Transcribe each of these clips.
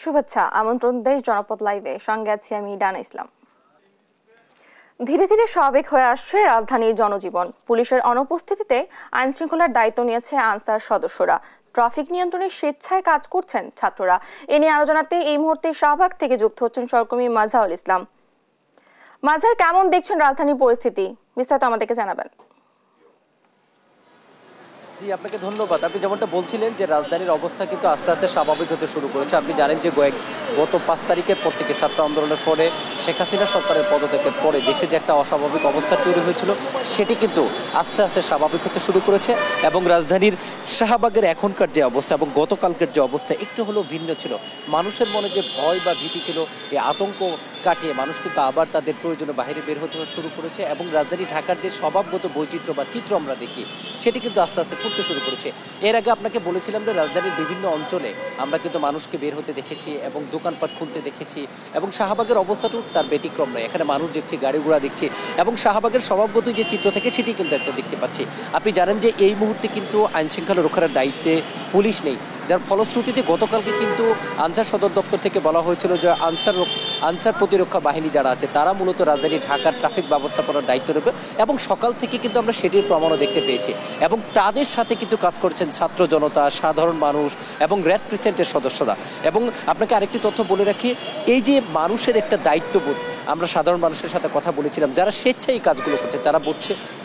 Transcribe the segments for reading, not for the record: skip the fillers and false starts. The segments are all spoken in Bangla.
শুভেচ্ছা আমন্ত্রণ দেশ জনপদ লাইভে সঙ্গে আছি আমি ডানা ইসলাম। ধীরে ধীরে স্বাভাবিক হয়ে আসছে রাজধানীর জনজীবন। পুলিশের অনুপস্থিতিতে আইন শৃঙ্খলার দায়িত্ব নিয়েছে আনসার সদস্যরা। ট্রাফিক নিয়ন্ত্রণে স্বেচ্ছায় কাজ করছেন ছাত্ররা। এ নিয়ে আলোচনাতে এই মুহূর্তে শাহবাগ থেকে যুক্ত হচ্ছেন সহকর্মী মাজহারুল ইসলাম। মাজহার, কেমন দেখছেন রাজধানীর পরিস্থিতি? বিস্তারিত আমাদেরকে জানাবেন। জি, আপনাকে ধন্যবাদ। আপনি যেমনটা বলছিলেন যে রাজধানীর অবস্থা কিন্তু আস্তে আস্তে স্বাভাবিক হতে শুরু করেছে। আপনি জানেন যে গত 5 তারিখের পর থেকে ছাত্র আন্দোলনের পরে শেখ হাসিনা সরকারের পদত্যাগের পরে দেশে যে একটা অস্বাভাবিক অবস্থা তৈরি হয়েছিল সেটি কিন্তু আস্তে আস্তে স্বাভাবিক হতে শুরু করেছে এবং রাজধানীর শাহবাগের এখনকার যে অবস্থা এবং গতকালকের যে অবস্থা একটু হলেও ভিন্ন ছিল। মানুষের মনে যে ভয় বা ভীতি ছিল, এই আতঙ্ক কাটিয়ে মানুষ কিন্তু আবার তাদের প্রয়োজনে বাইরে বের হতে শুরু করেছে এবং রাজধানী ঢাকার যে স্বভাবগত বৈচিত্র্য বা চিত্র আমরা দেখি সেটি কিন্তু আস্তে আস্তে ফুটতে শুরু করেছে। এর আগে আপনাকে বলেছিলাম যে রাজধানীর বিভিন্ন অঞ্চলে আমরা কিন্তু মানুষকে বের হতে দেখেছি এবং দোকানপাট খুলতে দেখেছি এবং শাহবাগের অবস্থাটাও তার ব্যতিক্রম নয়। এখানে মানুষ দেখছি, গাড়ি ঘোড়া দেখছি এবং শাহবাগের স্বভাবগত যে চিত্র থাকে সেটি কিন্তু একটা দেখতে পাচ্ছি। আপনি জানেন যে এই মুহূর্তে কিন্তু আইন শৃঙ্খলা রক্ষার দায়িত্বে পুলিশ নেই, যার ফলশ্রুতিতে গতকালকে কিন্তু আনসার সদর দপ্তর থেকে বলা হয়েছিল যে আনসার প্রতিরক্ষা বাহিনী যারা আছে তারা মূলত রাজধানী ঢাকার ট্রাফিক ব্যবস্থাপনার দায়িত্ব নেবে এবং সকাল থেকে কিন্তু আমরা সেটির প্রমাণও দেখতে পেয়েছি এবং তাদের সাথে কিন্তু কাজ করছেন ছাত্র জনতা, সাধারণ মানুষ এবং রেড ক্রিসেন্টের সদস্যরা। এবং আপনাকে আরেকটি তথ্য বলে রাখি, এই যে মানুষের একটা দায়িত্ববোধ, আমরা সাধারণ মানুষের সাথে কথা বলেছিলাম যারা স্বেচ্ছায় কাজগুলো করছে, যারা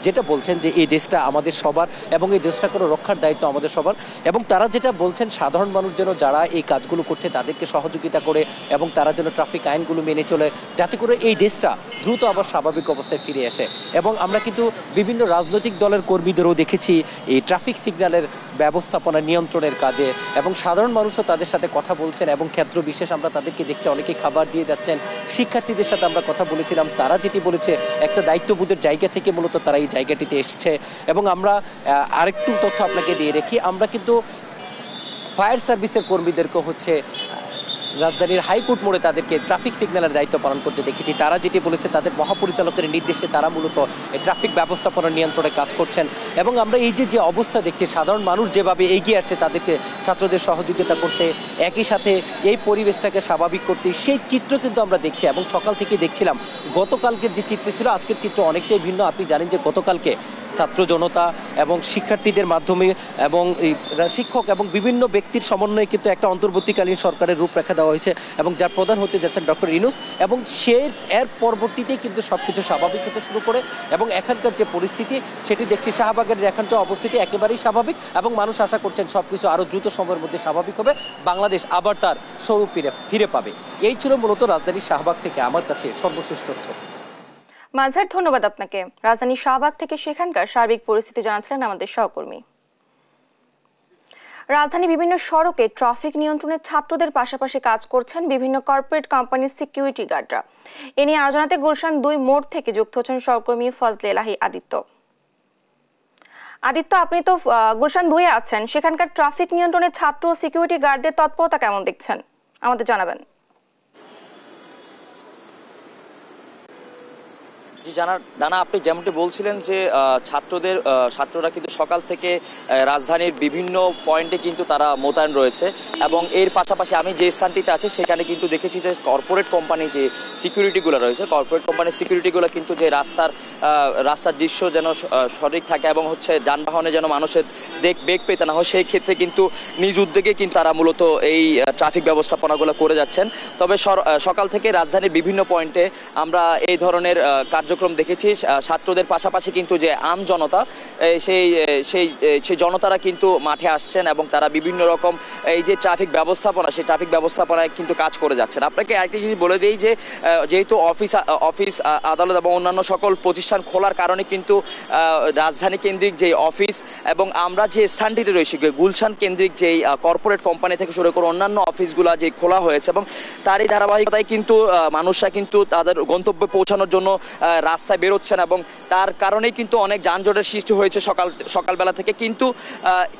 যেটা বলছেন যে এই দেশটা আমাদের সবার এবং এই দেশটা কোনো রক্ষার দায়িত্ব আমাদের সবার, এবং তারা যেটা বলছেন সাধারণ মানুষ যেন যারা এই কাজগুলো করছে তাদেরকে সহযোগিতা করে এবং তারা যেন ট্রাফিক আইনগুলো মেনে চলে যাতে করে এই দেশটা দ্রুত আবার স্বাভাবিক অবস্থায় ফিরে আসে। এবং আমরা কিন্তু বিভিন্ন রাজনৈতিক দলের কর্মীদেরও দেখেছি এই ট্রাফিক সিগন্যালের ব্যবস্থাপনা নিয়ন্ত্রণের কাজে এবং সাধারণ মানুষও তাদের সাথে কথা বলছেন এবং ক্ষেত্র বিশেষ আমরা তাদেরকে দেখছি অনেকেই খাবার দিয়ে যাচ্ছেন। শিক্ষার্থীদের সাথে আমরা কথা বলেছিলাম, তারা যেটি বলেছে একটা দায়িত্ববোধের জায়গা থেকে মূলত তারা এই জায়গাটিতে এসছে। এবং আমরা আরেকটু তথ্য আপনাকে দিয়ে রেখি, আমরা কিন্তু ফায়ার সার্ভিসের কর্মীদেরকে রাজধানীর হাইকোর্ট মোড়ে তাদেরকে ট্রাফিক সিগন্যালের দায়িত্ব পালন করতে দেখেছি। তারা যেটি বলেছে তাদের মহাপরিচালকের নির্দেশে তারা মূলত ট্রাফিক ব্যবস্থাপনা নিয়ন্ত্রণে কাজ করছেন। এবং আমরা এই যে অবস্থা দেখছি, সাধারণ মানুষ যেভাবে এগিয়ে আসছে তাদেরকে ছাত্রদের সহযোগিতা করতে, একই সাথে এই পরিবেশটাকে স্বাভাবিক করতে, সেই চিত্র কিন্তু আমরা দেখছি এবং সকাল থেকে দেখছিলাম। গতকালকের যে চিত্র ছিল আজকের চিত্র অনেকটাই ভিন্ন। আপনি জানেন যে গতকালকে ছাত্র জনতা এবং শিক্ষার্থীদের মাধ্যমে এবং শিক্ষক এবং বিভিন্ন ব্যক্তির সমন্বয়ে কিন্তু একটা অন্তর্বর্তীকালীন সরকারের রূপরেখা দেওয়া হয়েছে এবং যার প্রধান হতে যাচ্ছেন ডক্টর ইউনূস। এবং এর পরবর্তীতেই কিন্তু সবকিছু স্বাভাবিক হতে শুরু করে এবং এখানকার যে পরিস্থিতি সেটি দেখছি শাহবাগের এখানকার অবস্থিতি একেবারেই স্বাভাবিক এবং মানুষ আশা করছেন সবকিছু আরও দ্রুত সময়ের মধ্যে স্বাভাবিক হবে, বাংলাদেশ আবার তার স্বরূপ ফিরে পাবে। এই ছিল মূলত রাজধানীর শাহবাগ থেকে আমার কাছে সর্বশেষ তথ্য। মাজহার, ধন্যবাদ আপনাকে। রাজধানীর শাহবাগ থেকে সেখানকার সার্বিক পরিস্থিতি জানাচ্ছিলেন আমাদের সহকর্মী। রাজধানীর বিভিন্ন সড়কে ট্রাফিক নিয়ন্ত্রণে ছাত্রদের পাশাপাশি কাজ করছেন বিভিন্ন কর্পোরেট কোম্পানির সিকিউরিটি গার্ডরা। এ নিয়ে আলোচনাতে গুলশান 2 মোড় থেকে যুক্ত হচ্ছেন সহকর্মী ফজলে এলাহি আদিত্য। আপনি তো গুলশান 2-এ আছেন, সেখানকার ট্রাফিক নিয়ন্ত্রণে ছাত্র ও সিকিউরিটি গার্ডদের তৎপরতা কেমন দেখছেন আমাদের জানাবেন। জি ডানা, আপনি যেমনটি বলছিলেন যে ছাত্ররা কিন্তু সকাল থেকে রাজধানীর বিভিন্ন পয়েন্টে কিন্তু তারা মোতায়েন রয়েছে এবং এর পাশাপাশি আমি যে স্থানটিতে আছি সেখানে কিন্তু দেখেছি যে কর্পোরেট কোম্পানি যে সিকিউরিটিগুলো রয়েছে, কর্পোরেট কোম্পানির সিকিউরিটিগুলো কিন্তু যে রাস্তার দৃশ্য যেন সঠিক থাকে এবং যানবাহনে যেন মানুষের বেগ পেতে না হয় সেই ক্ষেত্রে কিন্তু নিজ উদ্যোগে কিন্তু তারা মূলত এই ট্রাফিক ব্যবস্থাপনাগুলো করে যাচ্ছেন। তবে সকাল থেকে রাজধানীর বিভিন্ন পয়েন্টে আমরা এই ধরনের কার্যক্রম দেখেছি। ছাত্রদের পাশাপাশি কিন্তু যে আম জনতা সেই জনতারা কিন্তু মাঠে আসছেন এবং তারা বিভিন্ন রকম এই যে ট্রাফিক ব্যবস্থাপনা সেই ট্রাফিক ব্যবস্থাপনায় কিন্তু কাজ করে যাচ্ছেন। আপনাকে আরেকটি জিনিস বলে দিই যে যেহেতু অফিস আদালত এবং অন্যান্য সকল প্রতিষ্ঠান খোলার কারণে কিন্তু রাজধানী কেন্দ্রিক যে অফিস এবং আমরা যে স্থানটিতে রয়েছি গুলশান কেন্দ্রিক যেই কর্পোরেট কোম্পানি থেকে শুরু করে অন্যান্য অফিসগুলো যে খোলা হয়েছে এবং তারই ধারাবাহিকতায় কিন্তু মানুষরা কিন্তু তাদের গন্তব্যে পৌঁছানোর জন্য রাস্তায় বেরোচ্ছেন এবং তার কারণেই কিন্তু অনেক যানজটের সৃষ্টি হয়েছে সকালবেলা থেকে। কিন্তু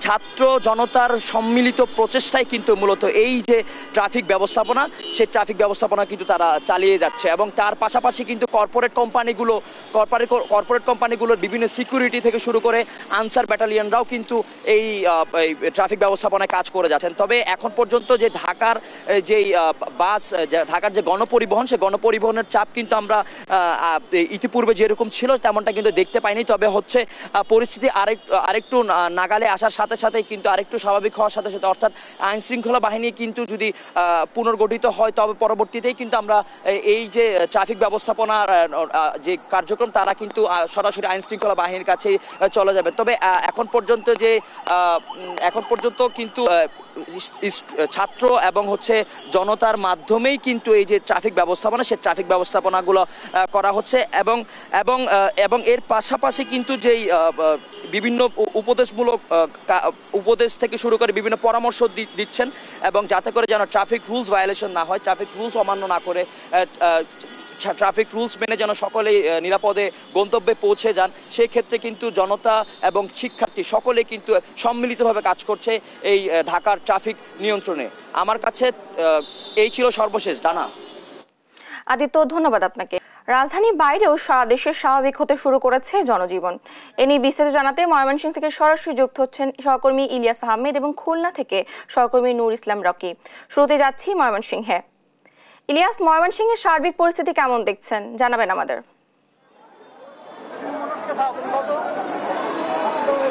ছাত্র জনতার সম্মিলিত প্রচেষ্টায় কিন্তু মূলত এই যে ট্রাফিক ব্যবস্থাপনা, সেই ট্রাফিক ব্যবস্থাপনা কিন্তু তারা চালিয়ে যাচ্ছে এবং তার পাশাপাশি কিন্তু কর্পোরেট কোম্পানিগুলোর বিভিন্ন সিকিউরিটি থেকে শুরু করে আনসার ব্যাটালিয়নরাও কিন্তু এই ট্রাফিক ব্যবস্থাপনায় কাজ করে যাচ্ছেন। তবে এখন পর্যন্ত যে ঢাকার যে গণপরিবহন, সেই গণপরিবহনের চাপ কিন্তু আমরা ইতিপূর্বে যেরকম ছিল তেমনটা কিন্তু দেখতে পাইনি। তবে হচ্ছে পরিস্থিতি আরেকটু নাগালে আসার সাথে সাথে কিন্তু আরেকটু স্বাভাবিক হওয়ার সাথে সাথে, অর্থাৎ আইন শৃঙ্খলা বাহিনী কিন্তু যদি পুনর্গঠিত হয় তবে পরবর্তীতেই কিন্তু আমরা এই যে ট্রাফিক ব্যবস্থাপনার যে কার্যক্রম তারা কিন্তু সরাসরি আইন শৃঙ্খলা বাহিনীর কাছেই চলে যাবে। তবে এখন পর্যন্ত কিন্তু ছাত্র এবং হচ্ছে জনতার মাধ্যমেই কিন্তু এই যে ট্রাফিক ব্যবস্থাপনা, সেই ট্রাফিক ব্যবস্থাপনাগুলো করা হচ্ছে এবং এর পাশাপাশি কিন্তু যেই বিভিন্ন উপদেশ থেকে শুরু করে বিভিন্ন পরামর্শ দিচ্ছেন এবং যাতে করে যেন ট্রাফিক রুলস ভায়োলেশন না হয়, ট্রাফিক রুলস অমান্য না করে ট্রাফিক রুলস মেনে যেন সকলেই নিরাপদে গন্তব্যে পৌঁছে যান, সেই ক্ষেত্রে কিন্তু জনতা এবং শিক্ষার্থী সকলে কিন্তু সম্মিলিতভাবে কাজ করছে এই ঢাকার ট্রাফিক নিয়ন্ত্রণে। আমার কাছে এই ছিল সর্বশেষ। ডানা। আদিত্য, ধন্যবাদ আপনাকে। রাজধানীর বাইরেও সারা দেশে স্বাভাবিক হতে শুরু করেছে জনজীবন। এ নিয়ে বিস্তারিত জানাতে ময়মনসিংহ থেকে সরাসরি যুক্ত হচ্ছেন সহকর্মী ইলিয়াস আহমেদ এবং খুলনা থেকে সহকর্মী নূর ইসলাম রকি। শুরুতে যাচ্ছি ময়মনসিংহে। ইলিয়াস, ময়মনসিংহের সার্বিক পরিস্থিতি কেমন দেখছেন, জানাবেন আমাদের।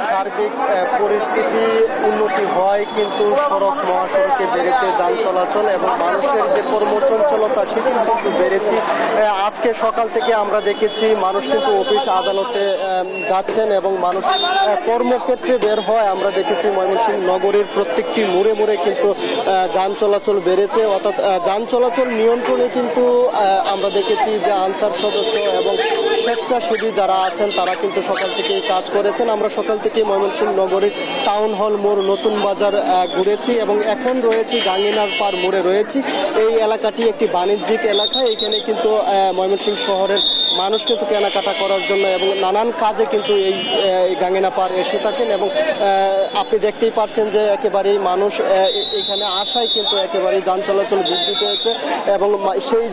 সার্বিক পরিস্থিতি উন্নতি হয়, কিন্তু সড়ক মহাসড়কে বেড়েছে যান চলাচল এবং মানুষের যে কর্মচঞ্চলতা সেটি কিন্তু বেড়েছে। আজকে সকাল থেকে আমরা দেখেছি মানুষ কিন্তু অফিস আদালতে যাচ্ছেন এবং মানুষ কর্মক্ষেত্রে বের হয়। আমরা দেখেছি ময়মনসিংহ নগরীর প্রত্যেকটি মোড়ে মোড়ে কিন্তু যান চলাচল বেড়েছে, অর্থাৎ যান চলাচল নিয়ন্ত্রণে কিন্তু আমরা দেখেছি যে আনসার সদস্য এবং স্বেচ্ছাসেবী যারা আছেন তারা কিন্তু সকাল থেকেই কাজ করেছেন। আমরা সকাল থেকে ময়মনসিংহ নগরীর টাউন হল মোড়, নতুন বাজার ঘুরেছি এবং এখন রয়েছি গাঙ্গিনার পার মোড়ে রয়েছি। এই এলাকাটি একটি বাণিজ্যিক এলাকা, এখানে কিন্তু ময়মনসিংহ শহরের মানুষ কিন্তু কেনাকাটা করার জন্য এবং নানান কাজে কিন্তু এই গাঙ্গিনা পার এসে থাকেন এবং আপনি দেখতেই পাচ্ছেন যে একেবারেই মানুষ এখানে আসায় কিন্তু একেবারেই যান চলাচল বৃদ্ধি পেয়েছে এবং সেই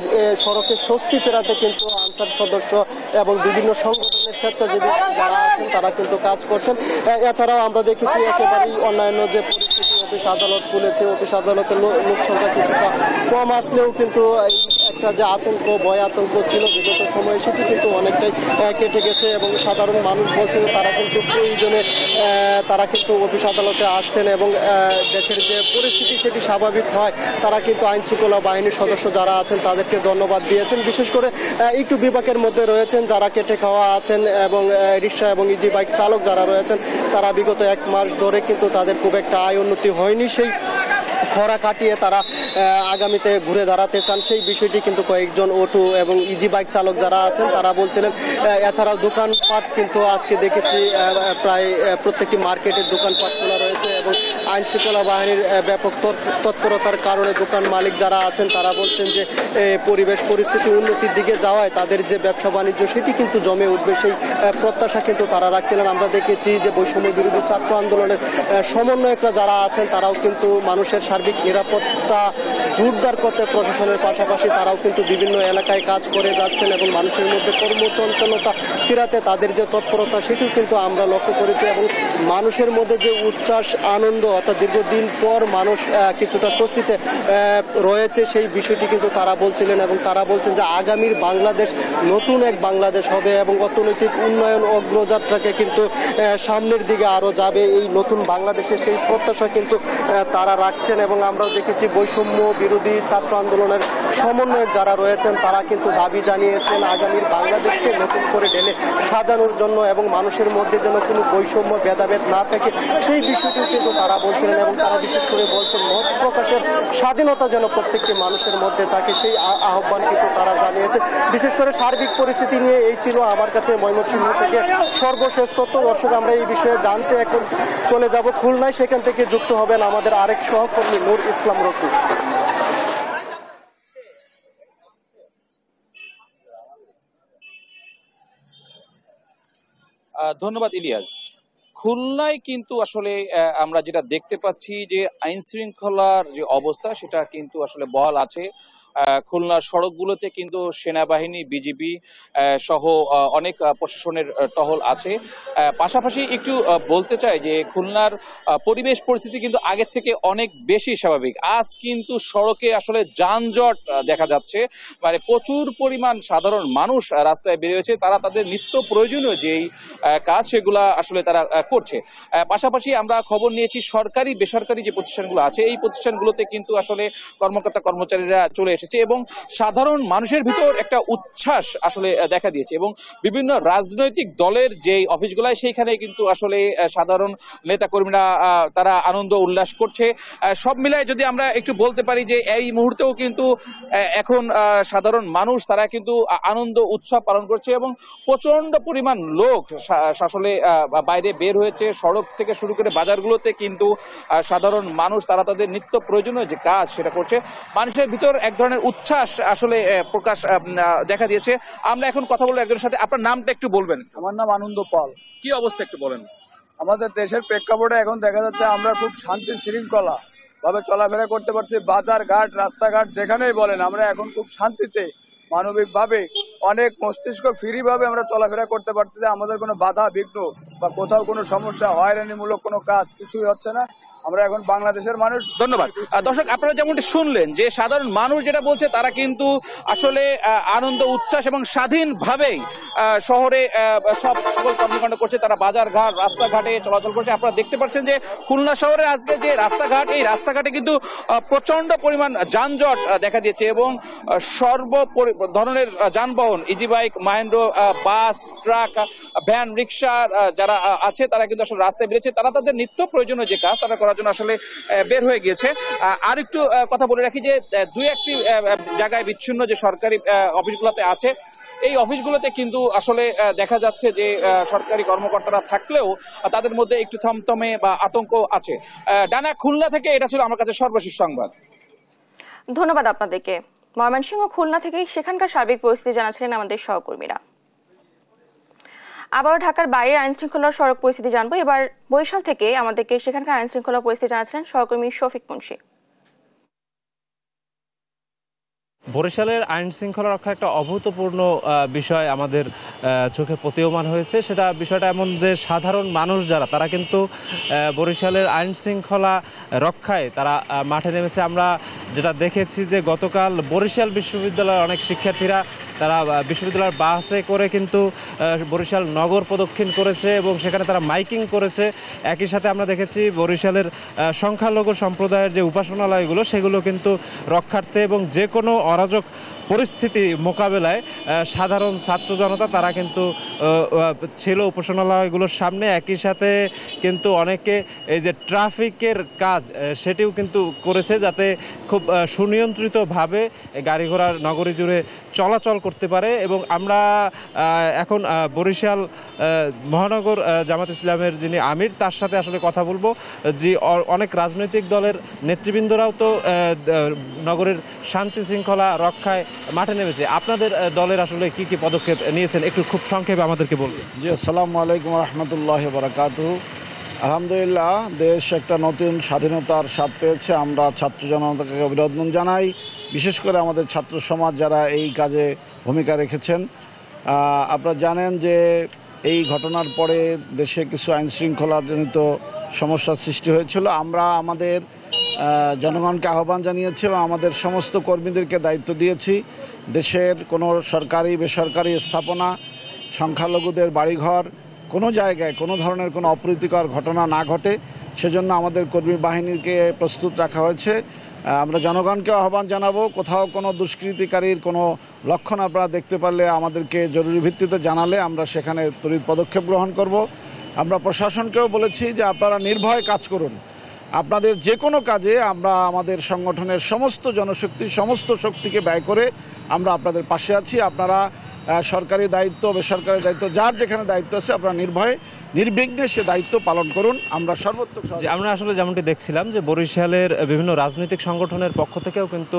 সড়কে স্বস্তি ফেরাতে কিন্তু আনসার সদস্য এবং বিভিন্ন সংগঠনের স্বেচ্ছাসেবী যারা আছেন তারা কিন্তু কাজ করছেন। এছাড়াও আমরা দেখেছি একেবারেই অন্যান্য যে পরিস্থিতি, অফিস আদালত খুলেছে, অফিস আদালতের লোক সংখ্যা কিছুটা কম আসলেও কিন্তু একটা যে ভয় আতঙ্ক ছিল বিগত সময়ে সেটি কিন্তু অনেকটাই কেটে গেছে এবং সাধারণ মানুষ বলছেন তারা কিন্তু প্রয়োজনে তারা কিন্তু অফিস আদালতে আসছেন এবং দেশের যে পরিস্থিতি সেটি স্বাভাবিক হয় তারা কিন্তু আইন শৃঙ্খলা বাহিনীর সদস্য যারা আছেন তাদেরকে ধন্যবাদ দিয়েছেন। বিশেষ করে একটু বিপাকের মধ্যে রয়েছেন যারা কেটে খাওয়া আছেন এবং রিক্সা এবং ইজি বাইক চালক যারা রয়েছেন তারা বিগত 1 মাস ধরে কিন্তু তাদের খুব একটা আয় উন্নতি হয়নি, সেই খরা কাটিয়ে তারা আগামীতে ঘুরে দাঁড়াতে চান, সেই বিষয়টি কিন্তু কয়েকজন অটো এবং ইজি বাইক চালক যারা আছেন তারা বলছিলেন। এছাড়াও দোকানপাট কিন্তু আজকে দেখেছি প্রায় প্রত্যেকটি মার্কেটের দোকানপাট খোলা রয়েছে এবং আইন শৃঙ্খলা বাহিনীর ব্যাপক তৎপরতার কারণে দোকান মালিক যারা আছেন তারা বলছেন যে পরিবেশ পরিস্থিতি উন্নতির দিকে যাওয়ায় তাদের যে ব্যবসা বাণিজ্য সেটি কিন্তু জমে উঠবে, সেই প্রত্যাশা কিন্তু তারা রাখছিলেন। আমরা দেখেছি যে বৈষম্য বিরোধী ছাত্র আন্দোলনের সমন্বয়করা যারা আছেন তারাও কিন্তু মানুষের সার্বিক নিরাপত্তা জোরদার করতে প্রশাসনের পাশাপাশি তারাও কিন্তু বিভিন্ন এলাকায় কাজ করে যাচ্ছেন এবং মানুষের মধ্যে কর্মচঞ্চলতা ফেরাতে তাদের যে তৎপরতা সেটিও কিন্তু আমরা লক্ষ্য করেছি এবং মানুষের মধ্যে যে উচ্ছ্বাস আনন্দ, অর্থাৎ দীর্ঘদিন পর মানুষ কিছুটা স্বস্তিতে রয়েছে সেই বিষয়টি কিন্তু তারা বলছিলেন এবং তারা বলছেন যে আগামীর বাংলাদেশ নতুন এক বাংলাদেশ হবে এবং অর্থনৈতিক উন্নয়ন অগ্রযাত্রাকে কিন্তু সামনের দিকে আরও যাবে, এই নতুন বাংলাদেশে সেই প্রত্যাশা কিন্তু তারা রাখছেন। এবং আমরাও দেখেছি বৈষম্য বিরোধী ছাত্র আন্দোলনের সমন্বয়ক যারা রয়েছেন তারা কিন্তু দাবি জানিয়েছেন আগামীর বাংলাদেশকে নতুন করে ঢেলে সাজানোর জন্য এবং মানুষের মধ্যে যেন কোনো বৈষম্য ভেদাভেদ না থাকে সেই বিষয়টি কিন্তু তারা বলছিলেন এবং তারা বিশেষ করে বলছেন মত প্রকাশের স্বাধীনতা যেন প্রত্যেকটি মানুষের মধ্যে থাকে সেই আহ্বান কিন্তু তারা জানিয়েছে। বিশেষ করে সার্বিক পরিস্থিতি নিয়ে এই ছিল আমার কাছে ময়মনসিংহ থেকে সর্বশেষ তথ্য। দর্শক, আমরা এই বিষয়ে জানতে এখন চলে যাব খুলনায়, সেখান থেকে যুক্ত হবেন আমাদের আরেক সহকর্মী নূর ইসলাম রকি। ধন্যবাদ ইলিয়াস। খুলনায় কিন্তু আসলে আমরা যেটা দেখতে পাচ্ছি যে আইন শৃঙ্খলার যে অবস্থা সেটা কিন্তু আসলে বহাল আছে। খুলনার সড়কগুলোতে কিন্তু সেনাবাহিনী, বিজিবি সহ অনেক প্রশাসনের টহল আছে। পাশাপাশি একটু বলতে চাই যে খুলনার পরিবেশ পরিস্থিতি কিন্তু আগের থেকে অনেক বেশি স্বাভাবিক। আজ কিন্তু সড়কে আসলে যানজট দেখা যাচ্ছে, মানে প্রচুর পরিমাণ সাধারণ মানুষ রাস্তায় বেরিয়েছে, তারা তাদের নিত্য প্রয়োজনীয় যেই কাজ সেগুলা আসলে তারা করছে। পাশাপাশি আমরা খবর নিয়েছি সরকারি বেসরকারি যে প্রতিষ্ঠানগুলো আছে এই প্রতিষ্ঠানগুলোতে কিন্তু আসলে কর্মকর্তা কর্মচারীরা চলে এসেছে এবং সাধারণ মানুষের ভিতর একটা উচ্ছ্বাস আসলে দেখা দিয়েছে এবং বিভিন্ন রাজনৈতিক দলের যে অফিসগুলায় সেইখানে কিন্তু আসলে সাধারণ নেতা কর্মীরা তারা আনন্দ উল্লাস করছে। সব মিলায় যদি আমরা একটু বলতে পারি যে এই মুহূর্তেও কিন্তু এখন সাধারণ মানুষ তারা কিন্তু আনন্দ উৎসব পালন করছে এবং প্রচন্ড পরিমাণ লোক আসলে বাইরে বের হয়েছে। সড়ক থেকে শুরু করে বাজারগুলোতে কিন্তু সাধারণ মানুষ তারা তাদের নিত্য প্রয়োজনীয় যে কাজ সেটা করছে। মানুষের ভিতর এক ধরনের উচ্ছ্বাস আসলে প্রকাশ দেখা দিয়েছে। আমরা এখন কথা বলবো একজনের সাথে। আপনার নামটা একটু বলবেন? আমার নাম আনন্দ পাল। কি অবস্থা একটু বলেন। আমাদের দেশের প্রেক্ষাপটে এখন দেখা যাচ্ছে আমরা খুব শান্তি শৃঙ্খলা ভাবে চলাফেরা করতে পারছি। বাজার ঘাট, রাস্তাঘাট যেখানেই বলেন আমরা এখন খুব শান্তিতে মানবিক ভাবে অনেক মস্তিষ্ক ফ্রি ভাবে আমরা চলাফেরা করতে পারছি। আমাদের কোনো বাধা বিঘ্ন বা কোথাও কোনো সমস্যা, হয়রানিমূলক কোনো কাজ কিছুই হচ্ছে না। আমরা এখন বাংলাদেশের মানুষ। ধন্যবাদ। দর্শক, আপনারা যেমনটি শুনলেন যে সাধারণ মানুষ যেটা বলছে তারা কিন্তু আসলে আনন্দ উচ্ছ্বাস এবং স্বাধীনভাবেই শহরে সকল কর্মকাণ্ড করছে। তারা বাজার ঘাট, রাস্তাঘাটে চলাচল করছে। আপনারা দেখতে পাচ্ছেন যে খুলনা শহরে আজকে যে রাস্তাঘাট, এই রাস্তাঘাটে কিন্তু প্রচন্ড পরিমাণ যানজট দেখা দিয়েছে এবং সর্ব ধরনের যানবাহন, ইজি বাইক, মাহেন্দ্র, বাস, ট্রাক, ভ্যান, রিক্সা যারা আছে তারা কিন্তু আসলে রাস্তায় বেরিয়েছে। তারা তাদের নিত্য প্রয়োজনীয় যে কাজ তারা করার জন্য আসলে বের হয়ে গিয়েছে। আর একটু কথা বলে রাখি যে দুই একটি জায়গায় বিচ্ছিন্ন যে সরকারি অফিসগুলোতে আছে এই অফিসগুলোতে কিন্তু আসলে দেখা যাচ্ছে যে সরকারি কর্মকর্তারা থাকলেও তাদের মধ্যে একটু থমথমে বা আতঙ্ক আছে। ডানা, খুলনা থেকে এটা ছিল আমার কাছে সর্বশেষ সংবাদ। ধন্যবাদ আপনাদেরকে। ময়মনসিংহ খুলনা থেকে সেখানকার সার্বিক পরিস্থিতি জানাচ্ছিলেন আমাদের সহকর্মীরা। আবার ঢাকার বাইরে আইন শৃঙ্খলার সড়ক পরিস্থিতি জানবো। এবার বরিশাল থেকে আমাদেরকে সেখানকার আইন শৃঙ্খলা পরিস্থিতি জানাচ্ছিলেন সহকর্মী শফিক মুন্সি। বরিশালের আইন শৃঙ্খলা রক্ষা একটা অভূতপূর্ণ বিষয় আমাদের চোখে প্রতীয়মান হয়েছে। বিষয়টা এমন যে সাধারণ মানুষ যারা তারা কিন্তু বরিশালের আইন শৃঙ্খলা রক্ষায় তারা মাঠে নেমেছে। আমরা যেটা দেখেছি যে গতকাল বরিশাল বিশ্ববিদ্যালয়ের অনেক শিক্ষার্থীরা তারা বিশ্ববিদ্যালয়ের বাসে করে কিন্তু বরিশাল নগর প্রদক্ষিণ করেছে এবং সেখানে তারা মাইকিং করেছে। একই সাথে আমরা দেখেছি বরিশালের সংখ্যালঘু সম্প্রদায়ের যে উপাসনালয়গুলো সেগুলো কিন্তু রক্ষার্থে এবং যে কোনো অরাজক পরিস্থিতি মোকাবেলায় সাধারণ ছাত্র জনতা তারা কিন্তু ছিল উপাসনালয়গুলোর সামনে। একই সাথে কিন্তু অনেকে এই যে ট্রাফিকের কাজ সেটিও কিন্তু করেছে যাতে খুব সুনিয়ন্ত্রিতভাবে গাড়ি ঘোড়ার নগরী জুড়ে চলাচল করতে পারে। এবং আমরা এখন বরিশাল মহানগর জামাত ইসলামের যিনি আমির তার সাথে আসলে কথা বলবো। যে অনেক রাজনৈতিক দলের নেতৃবৃন্দরাও তো নগরের শান্তি শৃঙ্খলা রক্ষায় মাঠে নেমেছে। আপনাদের দলের আসলে কি কি পদক্ষেপ নিয়েছেন একটু খুব সংক্ষেপে আমাদেরকে বলবেন। জি, আসসালামু আলাইকুম রহমতুল্লাহ বারাকাতুহু। আলহামদুলিল্লাহ, দেশ একটা নতুন স্বাধীনতার স্বাদ পেয়েছে। আমরা ছাত্র জনতাকে অভিনন্দন জানাই, বিশেষ করে আমাদের ছাত্র সমাজ যারা এই কাজে ভূমিকা রেখেছেন। আপনারা জানেন যে এই ঘটনার পরে দেশে কিছু আইন শৃঙ্খলাজনিত সমস্যার সৃষ্টি হয়েছিল। আমরা আমাদের জনগণকে আহ্বান জানিয়েছি এবং আমাদের সমস্ত কর্মীদেরকে দায়িত্ব দিয়েছি দেশের কোনো সরকারি বেসরকারি স্থাপনা, সংখ্যালঘুদের বাড়িঘর কোনো জায়গায় কোনো ধরনের কোনো অপ্রীতিকর ঘটনা না ঘটে সেজন্য আমাদের কর্মী বাহিনীকে প্রস্তুত রাখা হয়েছে। আমরা জনগণকে আহ্বান জানাবো, কোথাও কোনো দুষ্কৃতিকারীর কোনো লক্ষণ আপনারা দেখতে পারলে আমাদেরকে জরুরি ভিত্তিতে জানালে আমরা সেখানে তড়িৎ পদক্ষেপ গ্রহণ করব। আমরা প্রশাসনকেও বলেছি যে আপনারা নির্ভয়ে কাজ করুন। আপনাদের যে কোনো কাজে আমরা আমাদের সংগঠনের সমস্ত জনশক্তি, সমস্ত শক্তিকে ব্যয় করে আমরা আপনাদের পাশে আছি। আপনারা সরকারি দায়িত্ব, বেসরকারি দায়িত্ব, যার যেখানে দায়িত্ব আছে আপনারা নির্ভয়ে নির্বিঘ্নে সে দায়িত্ব পালন করুন। আমরা সর্বোত্তম আমরা আসলে যেমনটি দেখছিলাম যে বরিশালের বিভিন্ন রাজনৈতিক সংগঠনের পক্ষ থেকেও কিন্তু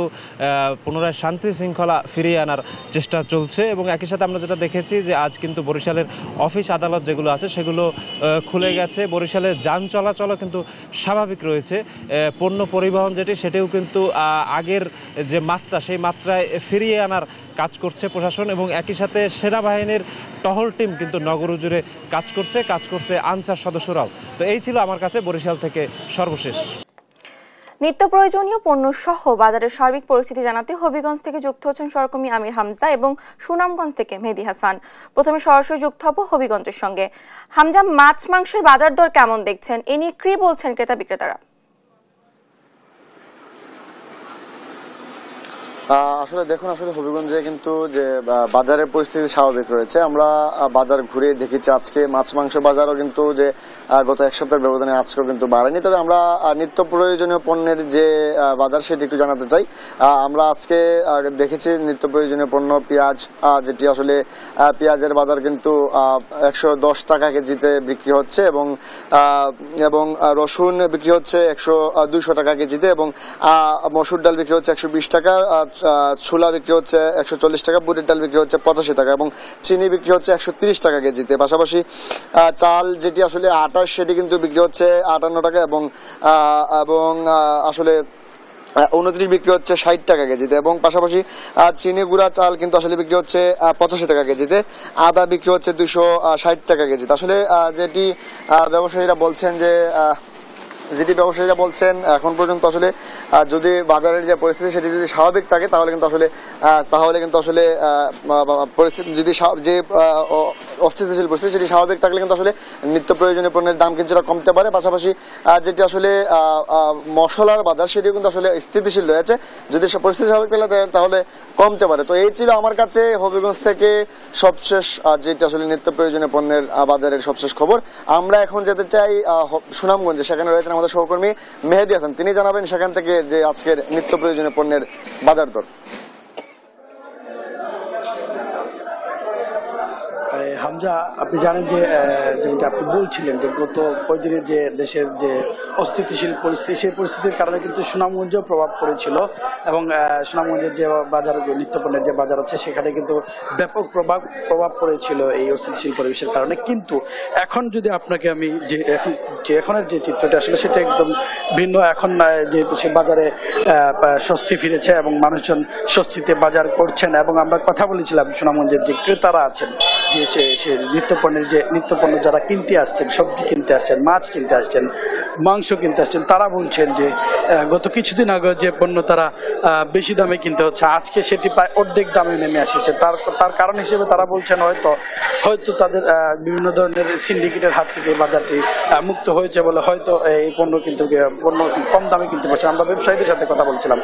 পুনরায় শান্তি শৃঙ্খলা ফিরিয়ে আনার চেষ্টা চলছে এবং একই সাথে আমরা যেটা দেখেছি যে আজ কিন্তু বরিশালের অফিস আদালত যেগুলো আছে সেগুলো খুলে গেছে। বরিশালের যান চলাচলও কিন্তু স্বাভাবিক রয়েছে। পণ্য পরিবহন যেটি সেটিও কিন্তু আগের যে মাত্রা সেই মাত্রায় ফিরিয়ে আনার কাজ করছে প্রশাসন এবং একই সাথে সেনাবাহিনীর টহল টিম কিন্তু নগর জুড়ে কাজ করছে আনসার সদস্যরাও। তো এই ছিল আমার কাছে বরিশাল থেকে সর্বশেষ। নিত্য প্রয়োজনীয় পণ্য সহ বাজারের সার্বিক পরিস্থিতি জানাতে হবিগঞ্জ থেকে যুক্ত হচ্ছেন সহকর্মী আমির হামজা এবং সুনামগঞ্জ থেকে মেহেদি হাসান। প্রথমে সরাসরি যুক্ত হব হবিগঞ্জের সঙ্গে। হামজা, মাছ মাংসের বাজার দর কেমন দেখছেন, এ নিয়ে কি বলছেন ক্রেতা বিক্রেতারা? আসলে দেখুন, আসলে হবিগঞ্জে কিন্তু যে বাজারের পরিস্থিতি স্বাভাবিক রয়েছে। আমরা বাজার ঘুরে দেখেছি আজকে মাছ মাংস বাজারও কিন্তু যে গত এক সপ্তাহের ব্যবধানে আজকেও কিন্তু বাড়েনি। তবে আমরা নিত্য প্রয়োজনীয় পণ্যের যে বাজার সেটি একটু জানাতে চাই। আমরা আজকে দেখেছি নিত্য প্রয়োজনীয় পণ্য পেঁয়াজ, যেটি আসলে পেঁয়াজের বাজার কিন্তু 110 টাকা কেজিতে বিক্রি হচ্ছে এবং রসুন বিক্রি হচ্ছে 200 টাকা কেজিতে এবং মসুর ডাল বিক্রি হচ্ছে 120 টাকা, ছোলা বিক্রি হচ্ছে 140 টাকা, বুটের ডাল বিক্রি হচ্ছে 85 টাকা এবং চিনি বিক্রি হচ্ছে 130 টাকা কেজিতে। পাশাপাশি চাল যেটি আসলে 28 সেটি কিন্তু বিক্রি হচ্ছে 58 টাকা এবং আসলে 29 বিক্রি হচ্ছে 60 টাকা কেজিতে এবং পাশাপাশি চিনি গুঁড়া চাল কিন্তু আসলে বিক্রি হচ্ছে 85 টাকা কেজিতে। আদা বিক্রি হচ্ছে 260 টাকা কেজিতে। আসলে যেটি ব্যবসায়ীরা বলছেন এখন পর্যন্ত আসলে যদি বাজারের যে পরিস্থিতি সেটি যদি স্বাভাবিক থাকে তাহলে কিন্তু আসলে পরিস্থিতি যদি যে অস্থিতিশীল পরিস্থিতি সেটি স্বাভাবিক থাকলে কিন্তু আসলে নিত্য প্রয়োজনীয় পণ্যের দাম কিছুটা কমতে পারে। পাশাপাশি যেটি আসলে মশলার বাজার সেটিও কিন্তু আসলে স্থিতিশীল রয়েছে, যদি পরিস্থিতি স্বাভাবিক থাকলে তাহলে কমতে পারে। তো এই ছিল আমার কাছে হবিগঞ্জ থেকে সবশেষ যেটি আসলে নিত্য প্রয়োজনীয় পণ্যের বাজারের সবশেষ খবর। আমরা এখন যেতে চাই সুনামগঞ্জে, সেখানে রয়েছেন আমাদের সহকর্মী মেহেদি হাসান। তিনি জানাবেন সেখান থেকে যে আজকের নিত্য প্রয়োজনীয় পণ্যের বাজার দর। হামজা, আপনি জানেন যে যেমনটা আপনি বলছিলেন যে গত কয়েকদিনের যে দেশের যে অস্থিতিশীল পরিস্থিতি, সেই পরিস্থিতির কারণে কিন্তু সুনামগঞ্জেও প্রভাব পড়েছিল এবং সুনামগঞ্জের যে বাজার, নিত্যপণ্যের যে বাজার আছে সেখানে কিন্তু ব্যাপক প্রভাব পড়েছিল এই অস্থিতিশীল পরিবেশের কারণে। কিন্তু এখন যদি আপনাকে আমি এখনের যে চিত্রটা আসলে সেটা একদম ভিন্ন। এখন যে সে বাজারে স্বস্তি ফিরেছে এবং মানুষজন স্বস্তিতে বাজার করছেন এবং আমরা কথা বলেছিলাম সুনামগঞ্জের যে ক্রেতারা আছেন, যে সে নিত্যপণ্য যারা কিনতে আসছেন, সবজি কিনতে আসছেন, মাছ কিনতে আসছেন, মাংস কিনতে আসছেন, তারা বলছেন যে গত কিছুদিন আগে যে পণ্য তারা বেশি দামে কিনতে হচ্ছে, আজকে সেটি প্রায় অর্ধেক দামে নেমে এসেছে। তার কারণ হিসেবে তারা বলছেন হয়তো তাদের বিভিন্ন ধরনের সিন্ডিকেটের হাত থেকে বাজারটি মুক্ত হয়েছে বলে হয়তো এই পণ্য কম দামে কিনতে পারছে। আমরা ব্যবসায়ীদের সাথে কথা বলছিলাম,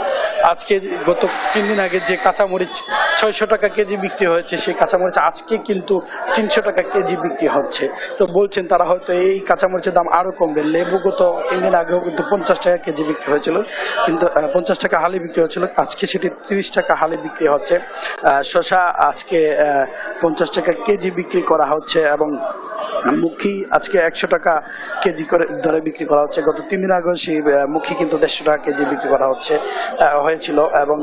আজকে গত 3 দিন আগে যে কাঁচামরিচ 600 টাকা কেজি বিক্রি হয়েছে, সেই কাঁচামরিচ আজকে কিন্তু 300 টাকা কেজি বিক্রি হচ্ছে। তো বলছেন তারা হয়তো এই কাঁচামরিচের দাম আরো কমবে। লেবু গত 3 দিন আগেও কিন্তু 50 টাকা কেজি বিক্রি হয়েছিল, কিন্তু 50 টাকা হালি বিক্রি হচ্ছিল, আজকে সেটি 30 টাকা হালি বিক্রি হচ্ছে। শসা আজকে 50 টাকা কেজি বিক্রি করা হচ্ছে এবং মুখী আজকে 100 টাকা কেজি করে ধরে বিক্রি করা হচ্ছে। গত 3 দিন আগে সেই মুখী কিন্তু 150 টাকা কেজি বিক্রি করা হয়েছিল এবং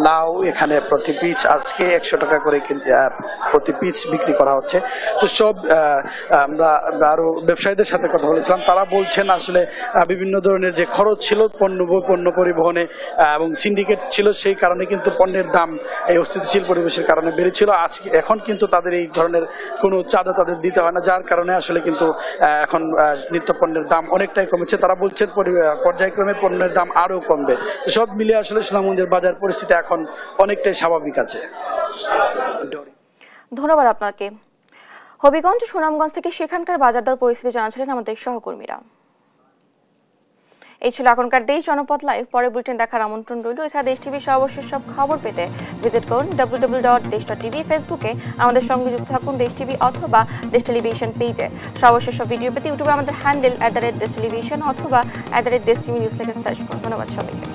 লাউ এখানে প্রতি পিস আজকে 100 টাকা করে প্রতি পিস বিক্রি করা হচ্ছে। তো সব আমরা আরো ব্যবসায়ীদের সাথে কথা বলেছিলাম, তারা বলছেন আসলে বিভিন্ন ধরনের যে খরচ ছিল পণ্য পরিবহনে এবং সিন্ডিকেট ছিল, সেই কারণে কিন্তু পণ্যের দাম এই অস্থিতিশীল পরিবেশের কারণে বেড়েছিল। এখন কিন্তু তাদের এই ধরনের কোনো চাঁদা তাদের দিতে হয় না, যার কারণে আসলে কিন্তু এখন নিত্য পণ্যের দাম অনেকটাই কমেছে। তারা বলছেন পর্যায়ক্রমে পণ্যের দাম আরো কমবে। সব মিলিয়ে আসলে সুনামগঞ্জের বাজার পরিস্থিতি এখন অনেকটাই স্বাভাবিক আছে। ধন্যবাদ আপনাকে। হবিগঞ্জ, সুনামগঞ্জ থেকে সেখানকার বাজার দর পরিস্থিতি জানাচ্ছিলেন আমাদের সহকর্মীরা। এই ছিল এখনকার দেশ জনপদ লাইভ। পরে বুলেটিন দেখার আমন্ত্রণ রইল। এছাড়া দেশ টিভির সর্বশেষ সব খবর পেতে ভিজিট করুন www.desh.tv। ফেসবুকে আমাদের সঙ্গে যুক্ত থাকুন দেশ টিভি অথবা দেশ টেলিভিশন পেজে। সর্বশেষ সব ভিডিও পেতে ইউটিউবে আমাদের হ্যান্ডেল @desh television অথবা @desh tv নিউজ লিখে সার্চ করুন। ধন্যবাদ সবাইকে।